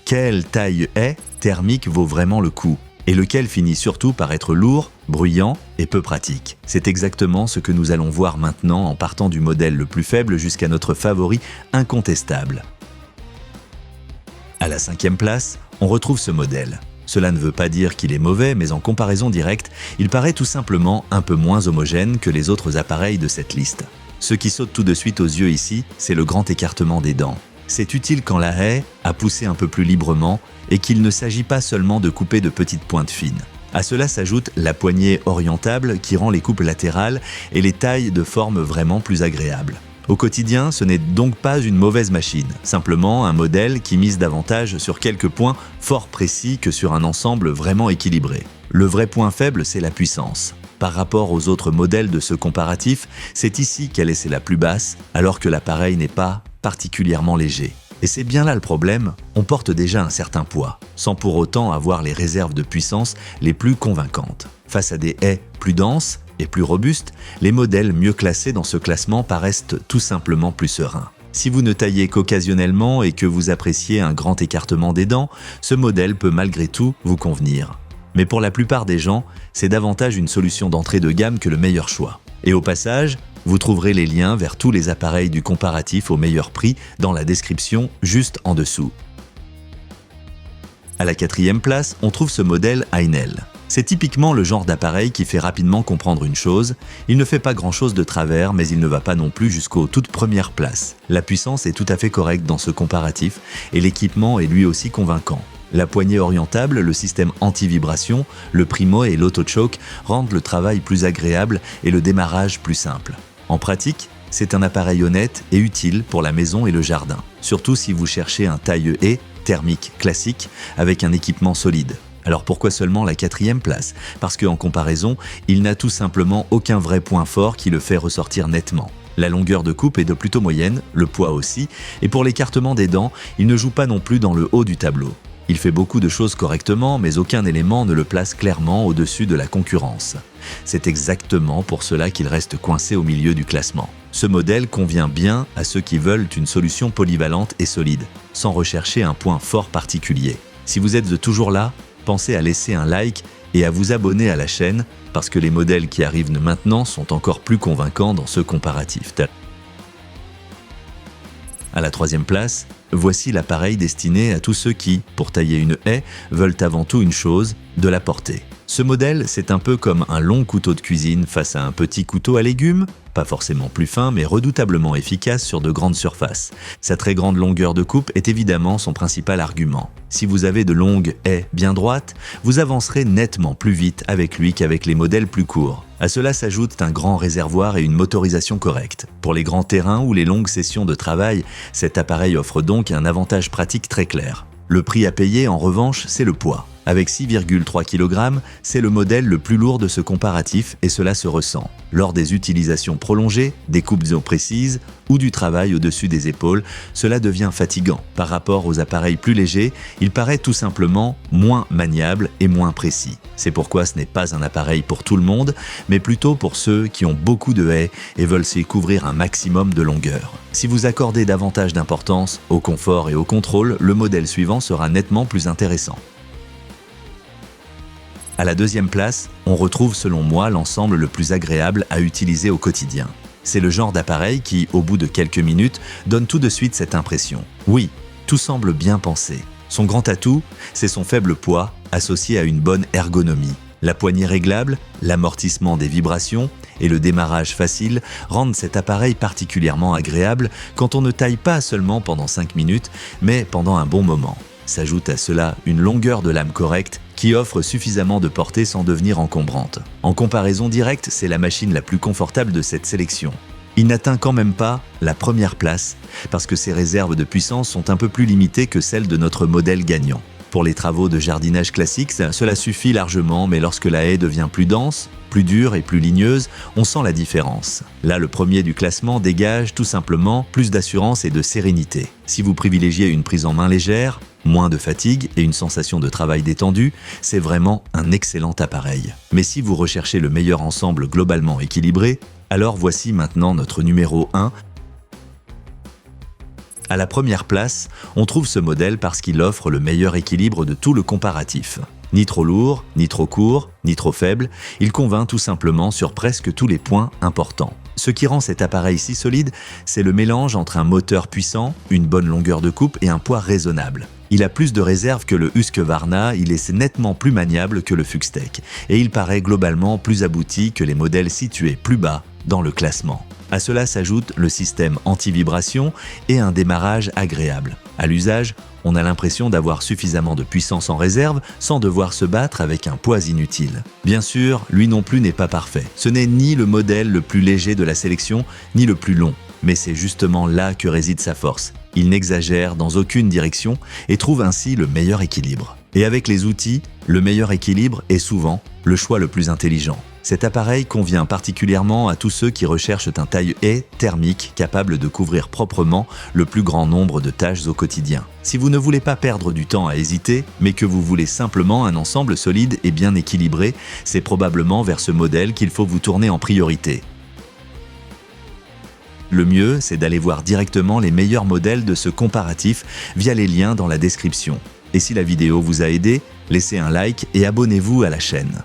Quelle taille haie thermique vaut vraiment le coup? Et lequel finit surtout par être lourd, bruyant et peu pratique? C'est exactement ce que nous allons voir maintenant en partant du modèle le plus faible jusqu'à notre favori incontestable. À la 5e place, on retrouve ce modèle. Cela ne veut pas dire qu'il est mauvais, mais en comparaison directe, il paraît tout simplement un peu moins homogène que les autres appareils de cette liste. Ce qui saute tout de suite aux yeux ici, c'est le grand écartement des dents. C'est utile quand la haie a poussé un peu plus librement et qu'il ne s'agit pas seulement de couper de petites pointes fines. À cela s'ajoute la poignée orientable qui rend les coupes latérales et les tailles de forme vraiment plus agréables. Au quotidien, ce n'est donc pas une mauvaise machine, simplement un modèle qui mise davantage sur quelques points fort précis que sur un ensemble vraiment équilibré. Le vrai point faible, c'est la puissance. Par rapport aux autres modèles de ce comparatif, c'est ici qu'elle est la plus basse, alors que l'appareil n'est pas particulièrement léger. Et c'est bien là le problème, on porte déjà un certain poids, sans pour autant avoir les réserves de puissance les plus convaincantes. Face à des haies plus denses et plus robustes, les modèles mieux classés dans ce classement paraissent tout simplement plus sereins. Si vous ne taillez qu'occasionnellement et que vous appréciez un grand écartement des dents, ce modèle peut malgré tout vous convenir. Mais pour la plupart des gens, c'est davantage une solution d'entrée de gamme que le meilleur choix. Et au passage, vous trouverez les liens vers tous les appareils du comparatif au meilleur prix dans la description juste en dessous. À la 4e place, on trouve ce modèle Heinel. C'est typiquement le genre d'appareil qui fait rapidement comprendre une chose, il ne fait pas grand-chose de travers, mais il ne va pas non plus jusqu'aux toutes premières places. La puissance est tout à fait correcte dans ce comparatif et l'équipement est lui aussi convaincant. La poignée orientable, le système anti-vibration, le Primo et l'auto-choke rendent le travail plus agréable et le démarrage plus simple. En pratique, c'est un appareil honnête et utile pour la maison et le jardin, surtout si vous cherchez un taille-haie thermique classique avec un équipement solide. Alors pourquoi seulement la 4e place? Parce qu'en comparaison, il n'a tout simplement aucun vrai point fort qui le fait ressortir nettement. La longueur de coupe est de plutôt moyenne, le poids aussi, et pour l'écartement des dents, il ne joue pas non plus dans le haut du tableau. Il fait beaucoup de choses correctement, mais aucun élément ne le place clairement au-dessus de la concurrence. C'est exactement pour cela qu'il reste coincé au milieu du classement. Ce modèle convient bien à ceux qui veulent une solution polyvalente et solide, sans rechercher un point fort particulier. Si vous êtes toujours là, pensez à laisser un like et à vous abonner à la chaîne, parce que les modèles qui arrivent maintenant sont encore plus convaincants dans ce comparatif. À la 3e place, voici l'appareil destiné à tous ceux qui, pour tailler une haie, veulent avant tout une chose, de la porter. Ce modèle, c'est un peu comme un long couteau de cuisine face à un petit couteau à légumes, pas forcément plus fin mais redoutablement efficace sur de grandes surfaces. Sa très grande longueur de coupe est évidemment son principal argument. Si vous avez de longues haies bien droites, vous avancerez nettement plus vite avec lui qu'avec les modèles plus courts. À cela s'ajoute un grand réservoir et une motorisation correcte. Pour les grands terrains ou les longues sessions de travail, cet appareil offre donc un avantage pratique très clair. Le prix à payer, en revanche, c'est le poids. Avec 6,3 kg, c'est le modèle le plus lourd de ce comparatif et cela se ressent. Lors des utilisations prolongées, des coupes précises ou du travail au-dessus des épaules, cela devient fatigant. Par rapport aux appareils plus légers, il paraît tout simplement moins maniable et moins précis. C'est pourquoi ce n'est pas un appareil pour tout le monde, mais plutôt pour ceux qui ont beaucoup de haies et veulent s'y couvrir un maximum de longueur. Si vous accordez davantage d'importance au confort et au contrôle, le modèle suivant sera nettement plus intéressant. À la 2e place, on retrouve selon moi l'ensemble le plus agréable à utiliser au quotidien. C'est le genre d'appareil qui, au bout de quelques minutes, donne tout de suite cette impression. Oui, tout semble bien pensé. Son grand atout, c'est son faible poids associé à une bonne ergonomie. La poignée réglable, l'amortissement des vibrations et le démarrage facile rendent cet appareil particulièrement agréable quand on ne taille pas seulement pendant 5 minutes, mais pendant un bon moment. S'ajoute à cela une longueur de lame correcte qui offre suffisamment de portée sans devenir encombrante. En comparaison directe, c'est la machine la plus confortable de cette sélection. Il n'atteint quand même pas la 1re place parce que ses réserves de puissance sont un peu plus limitées que celles de notre modèle gagnant. Pour les travaux de jardinage classiques, cela suffit largement, mais lorsque la haie devient plus dense, plus dure et plus ligneuse, on sent la différence. Là, le premier du classement dégage tout simplement plus d'assurance et de sérénité. Si vous privilégiez une prise en main légère, moins de fatigue et une sensation de travail détendue, c'est vraiment un excellent appareil. Mais si vous recherchez le meilleur ensemble globalement équilibré, alors voici maintenant notre numéro 1. À la première place, on trouve ce modèle parce qu'il offre le meilleur équilibre de tout le comparatif. Ni trop lourd, ni trop court, ni trop faible, il convainc tout simplement sur presque tous les points importants. Ce qui rend cet appareil si solide, c'est le mélange entre un moteur puissant, une bonne longueur de coupe et un poids raisonnable. Il a plus de réserve que le Husqvarna, il est nettement plus maniable que le Fuxtech, et il paraît globalement plus abouti que les modèles situés plus bas dans le classement. À cela s'ajoute le système anti-vibration et un démarrage agréable. À l'usage, on a l'impression d'avoir suffisamment de puissance en réserve sans devoir se battre avec un poids inutile. Bien sûr, lui non plus n'est pas parfait. Ce n'est ni le modèle le plus léger de la sélection, ni le plus long. Mais c'est justement là que réside sa force. Il n'exagère dans aucune direction et trouve ainsi le meilleur équilibre. Et avec les outils, le meilleur équilibre est souvent le choix le plus intelligent. Cet appareil convient particulièrement à tous ceux qui recherchent un taille-haie thermique capable de couvrir proprement le plus grand nombre de tâches au quotidien. Si vous ne voulez pas perdre du temps à hésiter, mais que vous voulez simplement un ensemble solide et bien équilibré, c'est probablement vers ce modèle qu'il faut vous tourner en priorité. Le mieux, c'est d'aller voir directement les meilleurs modèles de ce comparatif via les liens dans la description. Et si la vidéo vous a aidé, laissez un like et abonnez-vous à la chaîne.